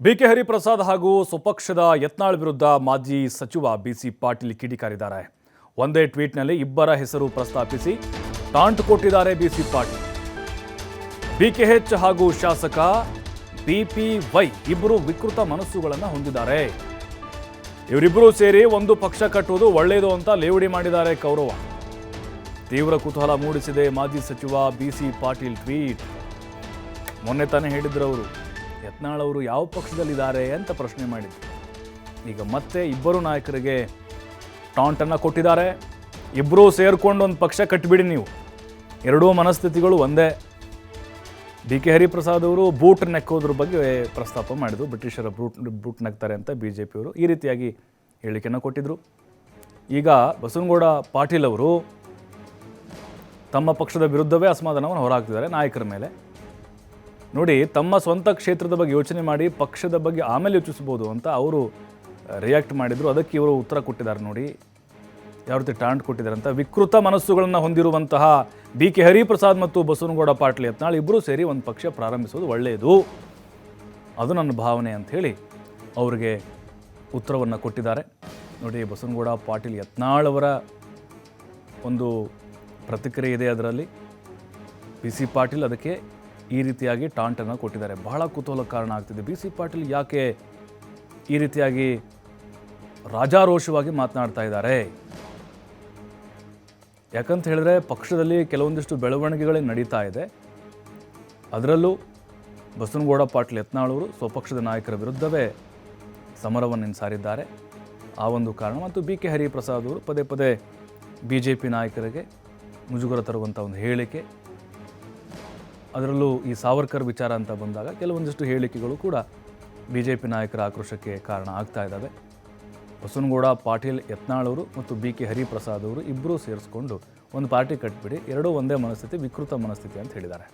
BK Hariprasad ಹಾಗೂ ಸ್ವಪಕ್ಷದ ಯತ್ನಾಳ್ ವಿರುದ್ಧ ಮಾಜಿ ಸಚಿವ ಬಿಸಿ ಪಾಟೀಲ್ ಕಿಡಿಕಾರಿದ್ದಾರೆ. ಒಂದೇ ಟ್ವೀಟ್ನಲ್ಲಿ ಇಬ್ಬರ ಹೆಸರು ಪ್ರಸ್ತಾಪಿಸಿ ಟಾಂಟ್ ಕೊಟ್ಟಿದ್ದಾರೆ ಬಿಸಿ ಪಾಟೀಲ್. ಬಿಕೆಎಚ್ ಹಾಗೂ ಶಾಸಕ ಬಿಪಿವೈ ಇಬ್ಬರು ವಿಕೃತ ಮನಸ್ಸುಗಳನ್ನು ಹೊಂದಿದ್ದಾರೆ. ಇವರಿಬ್ಬರು ಸೇರಿ ಒಂದು ಪಕ್ಷ ಕಟ್ಟುವುದು ಒಳ್ಳೆಯದು ಅಂತ ಲೇವಡಿ ಮಾಡಿದ್ದಾರೆ ಕೌರವ. ತೀವ್ರ ಕುತೂಹಲ ಮೂಡಿಸಿದೆ ಮಾಜಿ ಸಚಿವ ಬಿಸಿ ಪಾಟೀಲ್ ಟ್ವೀಟ್. ಮೊನ್ನೆ ತಾನೇ ಹೇಳಿದ್ರು ಅವರು ಯತ್ನಾಳ್ ಅವರು ಯಾವ ಪಕ್ಷದಲ್ಲಿದ್ದಾರೆ ಅಂತ ಪ್ರಶ್ನೆ ಮಾಡಿದ್ರು. ಈಗ ಮತ್ತೆ ಇಬ್ಬರು ನಾಯಕರಿಗೆ ಟಾಂಟನ್ನು ಕೊಟ್ಟಿದ್ದಾರೆ. ಇಬ್ಬರೂ ಸೇರ್ಕೊಂಡು ಒಂದು ಪಕ್ಷ ಕಟ್ಟಿಬಿಡಿ ನೀವು. ಎರಡೂ ಮನಸ್ಥಿತಿಗಳು ಒಂದೇ. ಬಿಕೆ ಹರಿಪ್ರಸಾದ್ ಅವರು ಬೂಟ್ ನೆಕ್ಕೋದ್ರ ಬಗ್ಗೆ ಪ್ರಸ್ತಾಪ ಮಾಡಿದ್ರು. ಬ್ರಿಟಿಷರ ಬೂಟ್ ನೆಕ್ತಾರೆ ಅಂತ ಬಿಜೆಪಿಯವರು ಈ ರೀತಿಯಾಗಿ ಹೇಳಿಕೆಯನ್ನು ಕೊಟ್ಟಿದ್ರು. ಈಗ ಬಸವನಗೌಡ ಪಾಟೀಲ್ ಅವರು ತಮ್ಮ ಪಕ್ಷದ ವಿರುದ್ಧವೇ ಅಸಮಾಧಾನವನ್ನು ಹೊರಹಾಕ್ತಿದ್ದಾರೆ ನಾಯಕರ ಮೇಲೆ. ನೋಡಿ, ತಮ್ಮ ಸ್ವಂತ ಕ್ಷೇತ್ರದ ಬಗ್ಗೆ ಯೋಚನೆ ಮಾಡಿ ಪಕ್ಷದ ಬಗ್ಗೆ ಆಮೇಲೆ ಯೋಚಿಸ್ಬೋದು ಅಂತ ಅವರು ರಿಯಾಕ್ಟ್ ಮಾಡಿದರು. ಅದಕ್ಕೆ ಇವರು ಉತ್ತರ ಕೊಟ್ಟಿದ್ದಾರೆ. ನೋಡಿ ಯಾವ ರೀತಿ ಟಾಂಟ್ ಕೊಟ್ಟಿದ್ದಾರೆ ಅಂತ. ವಿಕೃತ ಮನಸ್ಸುಗಳನ್ನು ಹೊಂದಿರುವಂತಹ ಬಿಕೆ ಹರಿಪ್ರಸಾದ್ ಮತ್ತು ಬಸವನಗೌಡ ಪಾಟೀಲ್ ಯತ್ನಾಳ್ ಇಬ್ಬರೂ ಸೇರಿ ಒಂದು ಪಕ್ಷ ಪ್ರಾರಂಭಿಸೋದು ಒಳ್ಳೆಯದು, ಅದು ನನ್ನ ಭಾವನೆ ಅಂಥೇಳಿ ಅವರಿಗೆ ಉತ್ತರವನ್ನು ಕೊಟ್ಟಿದ್ದಾರೆ. ನೋಡಿ, ಬಸವನಗೌಡ ಪಾಟೀಲ್ ಯತ್ನಾಳ್ ಅವರ ಒಂದು ಪ್ರತಿಕ್ರಿಯೆ ಇದೆ ಅದರಲ್ಲಿ. ಬಿಸಿ ಪಾಟೀಲ್ ಅದಕ್ಕೆ ಈ ರೀತಿಯಾಗಿ ಟಾಂಟನ್ನು ಕೊಟ್ಟಿದ್ದಾರೆ. ಬಹಳ ಕುತೂಹಲ ಕಾರಣ ಆಗ್ತಿದೆ. ಬಿಸಿ ಪಾಟೀಲ್ ಯಾಕೆ ಈ ರೀತಿಯಾಗಿ ರಾಜಾರೋಷವಾಗಿ ಮಾತನಾಡ್ತಾ ಇದ್ದಾರೆ? ಯಾಕಂತ ಹೇಳಿದ್ರೆ ಪಕ್ಷದಲ್ಲಿ ಕೆಲವೊಂದಿಷ್ಟು ಬೆಳವಣಿಗೆಗಳೇ ನಡೀತಾ ಇದೆ. ಅದರಲ್ಲೂ ಬಸವನಗೌಡ ಪಾಟೀಲ್ ಯತ್ನಾಳ್ ಅವರು ಸ್ವಪಕ್ಷದ ನಾಯಕರ ವಿರುದ್ಧವೇ ಸಮರವನ್ನು ಸಾರಿದ್ದಾರೆ. ಆ ಒಂದು ಕಾರಣ ಮತ್ತು ಬಿಕೆ ಹರಿಪ್ರಸಾದ್ ಅವರು ಪದೇ ಪದೇ ಬಿಜೆಪಿ ನಾಯಕರಿಗೆ ಮುಜುಗರ ತರುವಂಥ ಒಂದು ಹೇಳಿಕೆ, ಅದರಲ್ಲೂ ಈ ಸಾವರ್ಕರ್ ವಿಚಾರ ಅಂತ ಬಂದಾಗ ಕೆಲವೊಂದಿಷ್ಟು ಹೇಳಿಕೆಗಳು ಕೂಡ ಬಿಜೆಪಿ ನಾಯಕರ ಆಕ್ರೋಶಕ್ಕೆ ಕಾರಣ ಆಗ್ತಾ ಇದ್ದಾವೆ. ಬಸವನಗೌಡ ಪಾಟೀಲ್ ಯತ್ನಾಳ್ ಅವರು ಮತ್ತು ಬಿಕೆ ಹರಿಪ್ರಸಾದ್ ಅವರು ಇಬ್ಬರೂ ಸೇರಿಸ್ಕೊಂಡು ಒಂದು ಪಾರ್ಟಿ ಕಟ್ಟಿಬಿಡಿ, ಎರಡೂ ಒಂದೇ ಮನಸ್ಥಿತಿ, ವಿಕೃತ ಮನಸ್ಥಿತಿ ಅಂತ ಹೇಳಿದ್ದಾರೆ.